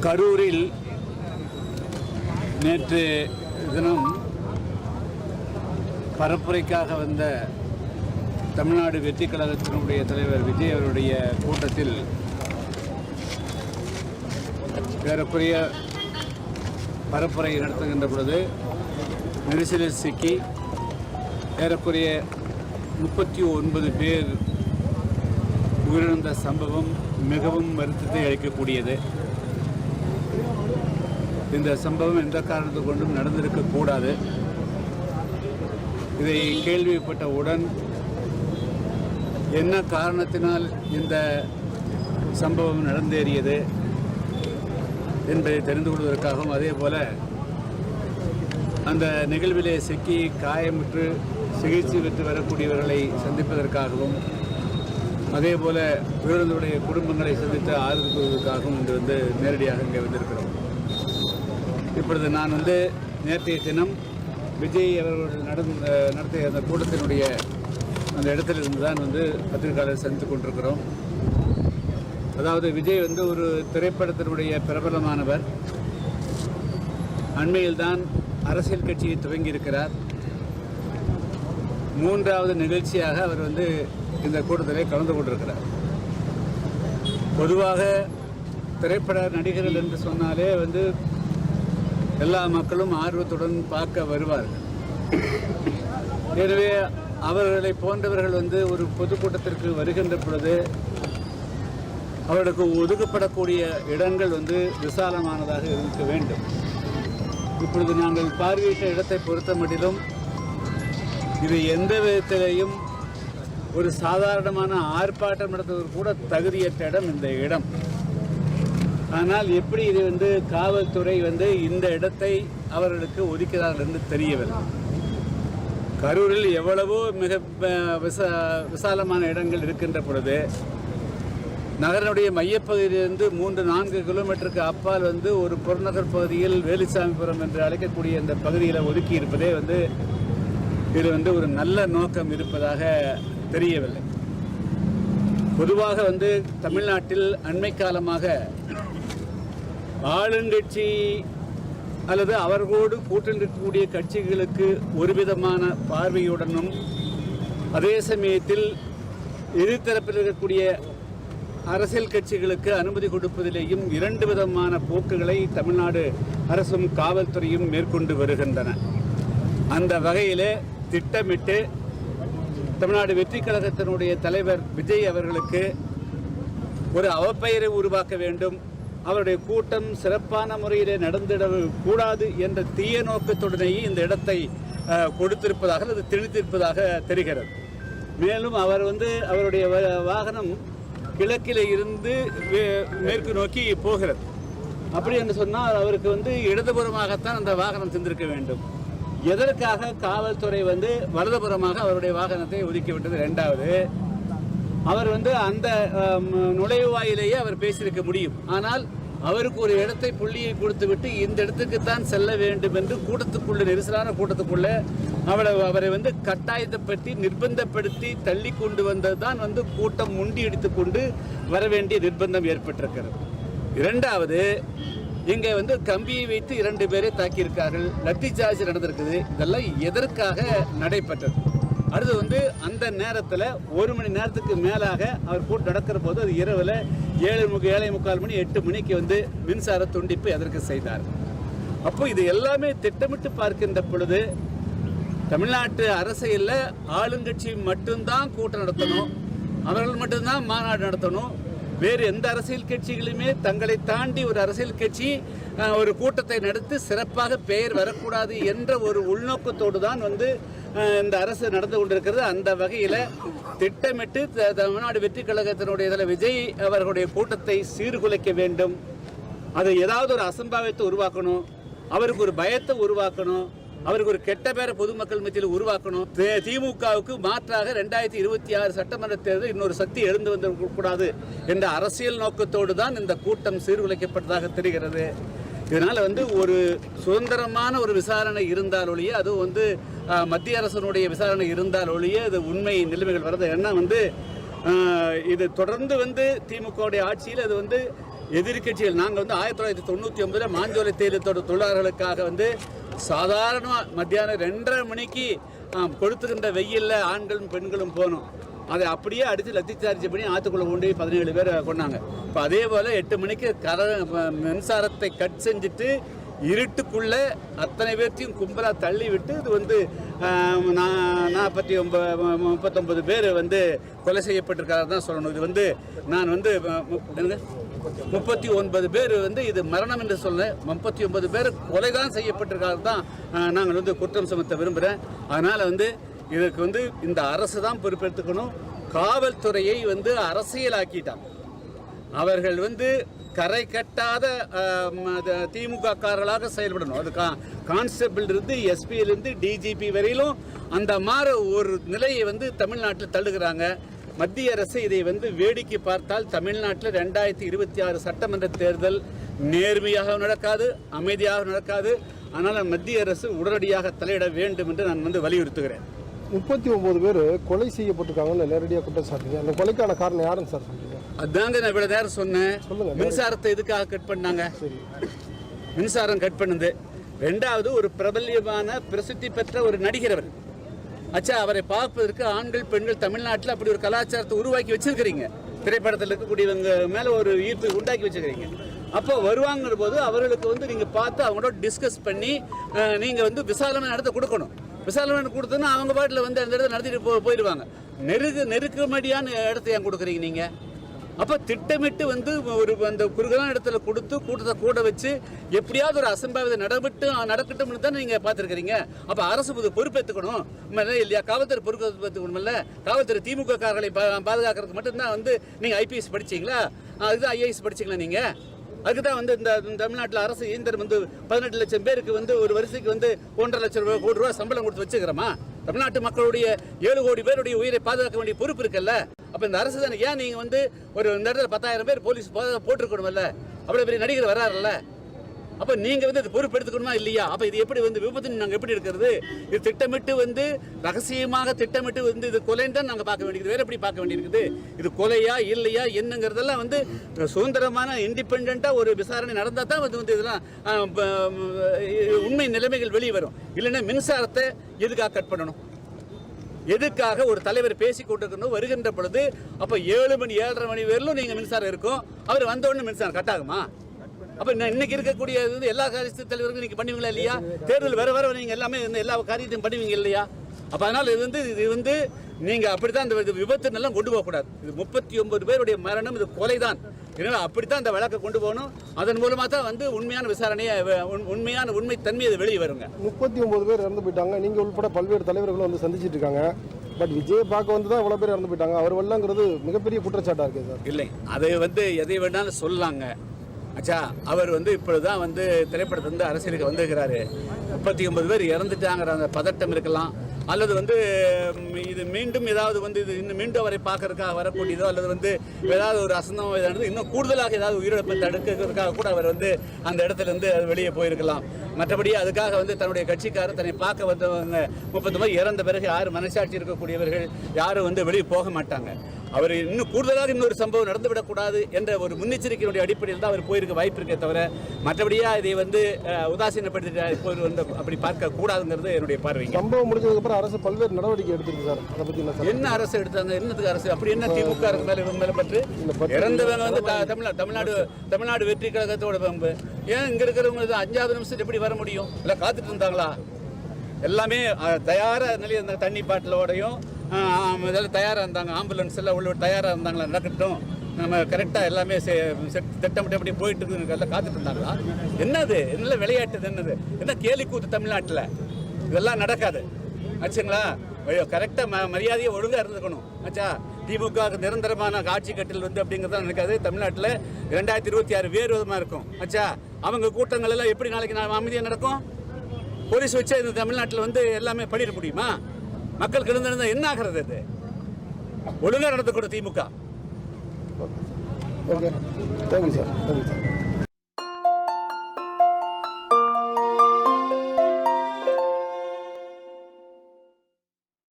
கரூரில் நேற்று தினம் பரப்புரைக்காக வந்த தமிழ்நாடு வெற்றி கழகத்தினுடைய தலைவர் விஜய் அவருடைய கூட்டத்தில் ஏறக்குறைய பரப்புரை நடத்துகின்ற பொழுது நெரிசலில் சிக்கி ஏறக்குறைய 39 பேர் உயிரிழந்த சம்பவம் மிகவும் வருத்தத்தை அளிக்கக்கூடியது. இந்த சம்பவம் எந்த காரணத்தை கொண்டும் நடந்திருக்கக்கூடாது. இதை கேள்விப்பட்டவுடன் என்ன காரணத்தினால் இந்த சம்பவம் நடந்தேறியது என்பதை தெரிந்து கொள்வதற்காகவும், அதே போல அந்த நிகழ்விலே சிக்கி காயமுற்று சிகிச்சை பெற்று வரக்கூடியவர்களை சந்திப்பதற்காகவும், அதே போல உயிரிழந்தவருடைய குடும்பங்களை சந்தித்து ஆறுதல் கூறுவதற்காகவும் இன்று நேரடியாக இங்கே வந்திருக்கிறோம். இப்பொழுது நான் நேற்றைய தினம் விஜய் அவர்கள் நடத்திய அந்த கூட்டத்தினுடைய அந்த இடத்திலிருந்து தான் பத்திரிகையாளர் சந்தித்து கொண்டிருக்கிறோம். அதாவது விஜய் ஒரு திரைப்படத்தினுடைய பிரபலமானவர். அண்மையில் தான் அரசியல் கட்சியை துவங்கியிருக்கிறார். 3வது நிகழ்ச்சியாக அவர் இந்த கூட்டத்திலே கலந்து கொண்டிருக்கிறார். பொதுவாக திரைப்பட நடிகர்கள் என்று சொன்னாலே எல்லா மக்களும் ஆர்வத்துடன் பார்க்க வருவார்கள். எனவே அவர்களை போன்றவர்கள் ஒரு பொதுக்கூட்டத்திற்கு வருகின்ற பொழுது அவர்களுக்கு ஒதுக்கப்படக்கூடிய இடங்கள் விசாலமானதாக இருக்க வேண்டும். இப்பொழுது நாங்கள் பார்வையிட்ட இடத்தை பொறுத்த மட்டிலும் இது எந்த விதத்திலேயும் ஒரு சாதாரணமான ஆர்ப்பாட்டம் நடத்துவதற்கு கூட தகுதியற்ற இடம் இந்த இடம். ஆனால் எப்படி இது காவல்துறை இந்த இடத்தை அவர்களுக்கு ஒதுக்கிறார்கள் என்று தெரியவில்லை. கரூரில் எவ்வளவோ மிக விசாலமான இடங்கள் இருக்கின்ற பொழுது நகரனுடைய மையப்பகுதியிலிருந்து 3-4 கிலோமீட்டருக்கு அப்பால் ஒரு புறநகர் பகுதியில் வேலுசாமிபுரம் என்று அழைக்கக்கூடிய இந்த பகுதியில் ஒதுக்கி இருப்பதே இது ஒரு நல்ல நோக்கம் இருப்பதாக தெரியவில்லை. பொதுவாக தமிழ்நாட்டில் அண்மை காலமாக ஆளுங்கட்சி அல்லது அவர்களோடு கூட்டணி இருக்கக்கூடிய கட்சிகளுக்கு ஒரு விதமான பார்வையுடனும், அதே சமயத்தில் எதிர்த்தரப்பில் இருக்கக்கூடிய அரசியல் கட்சிகளுக்கு அனுமதி கொடுப்பதிலேயும் 2 விதமான போக்குகளை தமிழ்நாடு அரசும் காவல்துறையும் மேற்கொண்டு வருகின்றன. அந்த வகையிலே திட்டமிட்டு தமிழ்நாடு வெற்றி கழகத்தினுடைய தலைவர் விஜய் அவர்களுக்கு ஒரு அவப்பெயரை உருவாக்க வேண்டும், அவருடைய கூட்டம் சிறப்பான முறையிலே நடந்திடக்கூடாது என்ற தீய நோக்கத்துடனேயே இந்த இடத்தை கொடுத்திருப்பதாக அது திணித்திருப்பதாக தெரிகிறது. மேலும் அவர் அவருடைய வாகனம் கிழக்கிலே இருந்து மேற்கு நோக்கி போகிறது. அப்படி என்று சொன்னால் அவருக்கு இடதுபுறமாகத்தான் அந்த வாகனம் சென்றிருக்க வேண்டும். எதற்காக காவல்துறை வலதுபுறமாக அவருடைய வாகனத்தை ஒதுக்கிவிட்டது? 2வது, அவர் அந்த நுழைவாயிலேயே அவர் பேசியிருக்க முடியும். ஆனால் அவருக்கு ஒரு இடத்தை புள்ளியை கொடுத்துவிட்டு இந்த இடத்துக்குத்தான் செல்ல வேண்டும் என்று கூட்டத்துக்குள்ள, நெரிசலான கூட்டத்துக்குள்ள அவரை கட்டாயத்தைப்பற்றி நிர்பந்தப்படுத்தி தள்ளி கொண்டு வந்ததுதான் கூட்டம் முண்டியடித்து கொண்டு வர வேண்டிய நிர்பந்தம் ஏற்பட்டிருக்கிறது. 2வது, இங்கே கம்பியை வைத்து 2 பேரை தாக்கியிருக்கார்கள், லத்தி சார்ஜ் நடந்திருக்குது. இதெல்லாம் எதற்காக நடைபெற்றது? அடுத்து அந்த நேரத்தில் 1 மணி நேரத்துக்கு மேலாக அவர் கூட்டம் நடக்கிற போது அது இரவில் 7:45 மணி 8 மணிக்கு மின்சார துண்டிப்பு எதற்கு செய்தார்? அப்போ இது எல்லாமே திட்டமிட்டு பார்க்கின்ற பொழுது தமிழ்நாட்டு அரசியலில் ஆளுங்கட்சி மட்டும்தான் கூட்டம் நடத்தணும், அவர்கள் மட்டும்தான் மாநாடு நடத்தணும். வேறு எந்த அரசியல் கட்சிகளுமே தங்களை தாண்டி ஒரு அரசியல் கட்சி ஒரு கூட்டத்தை நடத்தி சிறப்பாக பெயர் வரக்கூடாது என்ற ஒரு உள்நோக்கத்தோடு தான் இந்த அரசு நடந்து கொண்டிருக்கிறது. அந்த வகையில் திட்டமிட்டு தமிழ்நாடு வெற்றி கழகத்தினுடைய தலைவர் விஜய் அவர்களுடைய கூட்டத்தை சீர்குலைக்க வேண்டும். அதை ஏதாவது ஒரு அசம்பாவித்தை உருவாக்கணும், அவருக்கு ஒரு பயத்தை உருவாக்கணும், அவருக்கு ஒரு கெட்ட பேரை பொதுமக்கள் மத்தியில் உருவாக்கணும். திமுகவுக்கு மாற்றாக 2026 சட்டமன்ற தேர்தல் இன்னொரு சக்தி எழுந்து வந்துவிடக்கூடாது என்ற அரசியல் நோக்கத்தோடு தான் இந்த கூட்டம் சீர்குலைக்கப்பட்டதாக தெரிகிறது. இதனால் ஒரு சுதந்திரமான ஒரு விசாரணை இருந்தால் ஒழிய, அதுவும் மத்திய அரசனுடைய விசாரணை இருந்தால் ஒழிய அது உண்மை நிலைமைகள் வரது. ஏன்னா இது தொடர்ந்து திமுகவுடைய ஆட்சியில் அது எதிர்கட்சிகள் நாங்கள் வந்து 1999 மாஞ்சோலை தேயிலை தொழிலாளர்களுக்காக வந்து சாதாரணமாக மத்தியானம் 2:30 மணிக்கு கொடுத்துக்கின்ற வெயிலில் ஆண்களும் பெண்களும் போனோம். அதை அப்படியே அடித்து லத்திச்சார்ஜ் பண்ணி ஆற்றுக்குள்ளே கொண்டு 17 பேர் கொண்டாங்க. இப்போ அதே போல் 8 மணிக்கு மின்சாரத்தை கட் செஞ்சுட்டு இருட்டுக்குள்ளே அத்தனை பேர்த்தையும் கும்பலாக தள்ளி விட்டு இது வந்து 39 பேர் வந்து கொலை செய்யப்பட்டிருக்காரு தான் சொல்லணும். இது வந்து நான் வந்து 39 பேர் வந்து இது மரணம் என்று சொன்னேன். 39 பேர் கொலை தான் செய்யப்பட்டிருக்காரு தான் நாங்கள் வந்து குற்றம் சுமத்த விரும்புகிறேன். அதனால் வந்து இதுக்கு வந்து இந்த அரசு தான் பொறுப்பெடுத்துக்கணும். காவல்துறையை வந்து அரசியலாக்கிட்டாங்க. அவர்கள் வந்து கரை கட்டாத திமுக காரர்களாக செயல்படணும். அது கான்ஸ்டபிள் இருந்து எஸ்பியிலிருந்து டிஜிபி வரையிலும் அந்த மாதிரி ஒரு நிலையை வந்து தமிழ்நாட்டில் தள்ளுகிறாங்க. மத்திய அரசு இதை வந்து வேடிக்கை பார்த்தால் தமிழ்நாட்டில் 2026 சட்டமன்ற தேர்தல் நேர்மையாக நடக்காது, அமைதியாக நடக்காது. ஆனால் மத்திய அரசு உடனடியாக தலையிட வேண்டும் என்று நான் வந்து வலியுறுத்துகிறேன். 39 பேர் கொலை செய்யப்பட்டிருக்காங்கன்னு நேரடியாக குற்றம் சாட்டுங்க. அந்த கொலைக்கான காரணம் யாருன்னு சார் சொல்றீங்க? அதாங்க நான் இவ்வளவு நேரம் சொன்னேன். மின்சாரத்தை எதுக்காக கட் பண்ணாங்க? மின்சாரம் கட் பண்ணுது. 2வது ஒரு பிரபல்யமான பிரசித்தி பெற்ற ஒரு நடிகர் அவர். அச்சா, அவரை பார்ப்பதற்கு ஆண்கள் பெண்கள் தமிழ்நாட்டில் அப்படி ஒரு கலாச்சாரத்தை உருவாக்கி வச்சிருக்கிறீங்க. திரைப்படத்தில் இருக்கக்கூடியவங்க மேலே ஒரு ஈர்ப்பு உண்டாக்கி வச்சுக்கிறீங்க. அப்போ வருவாங்கிற போது அவர்களுக்கு வந்து நீங்கள் பார்த்து அவங்களோட டிஸ்கஸ் பண்ணி நீங்கள் வந்து விசாலமான இடத்த கொடுக்கணும். விசாலமான கொடுத்தோன்னா அவங்க பாட்டில் வந்து அந்த இடத்த நடத்திட்டு போயிடுவாங்க. நெருக்கமடியான இடத்த ஏன் கொடுக்குறீங்க நீங்கள்? அப்போ திட்டமிட்டு வந்து ஒரு அந்த குறுகலான இடத்துல கொடுத்து கூட்டத்தை கூட வச்சு எப்படியாவது ஒரு அசம்பாவித நடக்கட்டும்னு தான் நீங்கள் பார்த்துருக்கிறீங்க. அப்போ அரசு பொறுப்பேற்றுக்கணும் இல்லையா? காவல்துறை பொறுப்பேற்றுக்கணும் இல்லை? காவல்துறை திமுக காரர்களை பாதுகாக்கிறதுக்கு மட்டும்தான் வந்து நீங்கள் ஐபிஎஸ் படிச்சிங்களா? அதுதான் ஐஏஎஸ் படிச்சிங்களா நீங்கள்? அதுக்கு தான் வந்து இந்த தமிழ்நாட்டில் அரசு இயந்திரம் வந்து 18 லட்சம் பேருக்கு வந்து ஒரு வருஷத்துக்கு வந்து 1.5 லட்சம் கோடி ரூபா சம்பளம் கொடுத்து வச்சுக்கிறோமா? தமிழ்நாட்டு மக்களுடைய 7 கோடி பேருடைய உயிரை பாதுகாக்க வேண்டிய பொறுப்பு இருக்குல்ல? அப்போ இந்த அரசு தானே ஏன் நீங்கள் வந்து ஒரு இந்த இடத்துல 10,000 பேர் போலீஸ் போட்டிருக்கணும்ல? அவ்வளோ பெரிய நடிகர் வராருல்ல? அப்போ நீங்கள் வந்து இது பொறுப்பெடுத்துக்கணுமா இல்லையா? அப்போ இது எப்படி வந்து விபத்து நாங்கள் எப்படி எடுக்கிறது? இது திட்டமிட்டு வந்து ரகசியமாக திட்டமிட்டு வந்து இது கொலைன்னு தான் நாங்கள் பார்க்க வேண்டியது. வேறு எப்படி பார்க்க வேண்டியிருக்குது? இது கொலையா இல்லையா என்னங்கிறதெல்லாம் வந்து சுதந்திரமான இண்டிபெண்ட்டாக ஒரு விசாரணை நடந்தால் தான் வந்து இதெல்லாம் உண்மை நிலைமைகள் வெளியே வரும். இல்லைன்னா மின்சாரத்தை எதுக்காக கட் பண்ணணும்? எதுக்காக ஒரு தலைவர் பேசி கொண்டிருக்கணும் வருகின்ற பொழுது அப்போ 7 மணி 7:30 மணி வரையிலும் நீங்கள் மின்சாரம் இருக்கும். அவர் வந்த உடனே மின்சாரம் கட் ஆகுமா? அப்போ இன்னைக்கு இருக்கக்கூடிய வந்து எல்லா காரியத்து தலைவர்களும் நீங்கள் பண்ணுவீங்களா இல்லையா? தேர்தல் வர நீங்கள் எல்லாமே எல்லா காரியத்தையும் பண்ணுவீங்க இல்லையா? அப்போ அதனால் இது வந்து நீங்கள் அப்படி தான் இந்த விபத்து எல்லாம் கொண்டு போகக்கூடாது. இது 39 பேருடைய மரணம், இது கொலை தான். எனவே அப்படித்தான் இந்த வழக்கை கொண்டு போகணும். அதன் மூலமாக தான் வந்து உண்மையான விசாரணையை உண்மையான உண்மை தன்மை அது வெளியே வருங்க. 39 பேர் இறந்து போயிட்டாங்க. நீங்கள் உள்பட பல்வேறு தலைவர்களும் வந்து சந்திச்சுட்டு இருக்காங்க. பட் விஜய் பார்க்க வந்து தான் இவ்வளோ பேர் இறந்து போயிட்டாங்க. அவர் வரலங்கிறது மிகப்பெரிய குற்றச்சாட்டாக இருக்குது சார். இல்லை, அதை வந்து எதை வேணாலும் சொல்லலாங்க. அச்சா, அவர் வந்து இப்பொழுதுதான் வந்து திரைப்படத்தை வந்து அரசியலுக்கு வந்துருக்கிறாரு. 39 பேர் இறந்துட்டாங்கிற அந்த பதட்டம் இருக்கலாம். அல்லது வந்து இது மீண்டும் ஏதாவது வந்து இது இன்னும் மீண்டும் அவரை பார்க்கறதுக்காக வரக்கூடியதோ அல்லது வந்து ஏதாவது ஒரு அசந்தம் ஏதாவது இன்னும் கூடுதலாக ஏதாவது உயிரிழப்பை தடுக்கிறதுக்காக கூட அவர் வந்து அந்த இடத்துல இருந்து வெளியே போயிருக்கலாம். மற்றபடி அதுக்காக வந்து தன்னுடைய கட்சிக்காரர் தன்னை பார்க்க வந்தவங்க 30 பேர் இறந்த பிறகு யாரும் மனசாட்சி இருக்கக்கூடியவர்கள் யாரும் வந்து வெளியே போக மாட்டாங்க. அவர் இன்னும் கூடுதலாக இன்னொரு சம்பவம் நடந்துவிடக்கூடாது என்ற ஒரு முன்னெச்சரிக்கையுடைய அடிப்படையில் தான் அவர் போயிருக்க வாய்ப்பு இருக்கே தவிர மற்றபடியாக இதை வந்து உதாசீனப்படுத்திட்டு வந்து அப்படி பார்க்க கூடாதுங்கிறது என்னுடைய பார்வை. சம்பவம் முடிஞ்சதுக்கப்புறம் அரசு பல்வேறு நடவடிக்கை எடுத்திருக்கு சார். அதை பற்றி என்ன அரசு எடுத்தாங்க? என்னத்துக்கு அரசு? அப்படி என்ன திமுக மேலே பற்றி இறந்தவங்க வந்து தமிழ்நாடு வெற்றி கழகத்தோட பம்பு ஏன் இங்கே இருக்கிறவங்க 5வது நிமிஷம் எப்படி வர முடியும்? இல்லை காத்துட்டு இருந்தாங்களா? எல்லாமே தயாராக நிலையில் இருந்த தண்ணி பாட்டிலோடையும் இதெல்லாம் தயாராக இருந்தாங்க. ஆம்புலன்ஸ் எல்லாம் உள்ள தயாராக இருந்தாங்களா? நடக்கட்டும், நம்ம கரெக்டாக எல்லாமே திட்டமிட்டு எப்படி போயிட்டு இருக்கு எல்லாம் காத்துட்டு இருந்தாங்களா? என்னது? என்ன விளையாட்டு? என்னது? என்ன கேலி கூத்து? தமிழ்நாட்டில் இதெல்லாம் நடக்காது ஆச்சுங்களா? கரெக்டாக மரியாதையை ஒழுங்காக இருந்துக்கணும் ஆச்சா. திமுக நிரந்தரமான ஆட்சி கட்டில் வந்து அப்படிங்கிறதான் நடக்காது. தமிழ்நாட்டில் 2026 வேறு விதமாக இருக்கும் ஆச்சா. அவங்க கூட்டங்கள் எல்லாம் எப்படி நாளைக்கு அமைதியாக நடக்கும்? போலீஸ் வச்சு இந்த தமிழ்நாட்டில் வந்து எல்லாமே பண்ணிட முடியுமா? மக்கள் கிடந்திருந்தா என்ன ஆகிறது? அது ஒழுங்காக நடந்துக்கூட திமுக. Okay, thank you sir.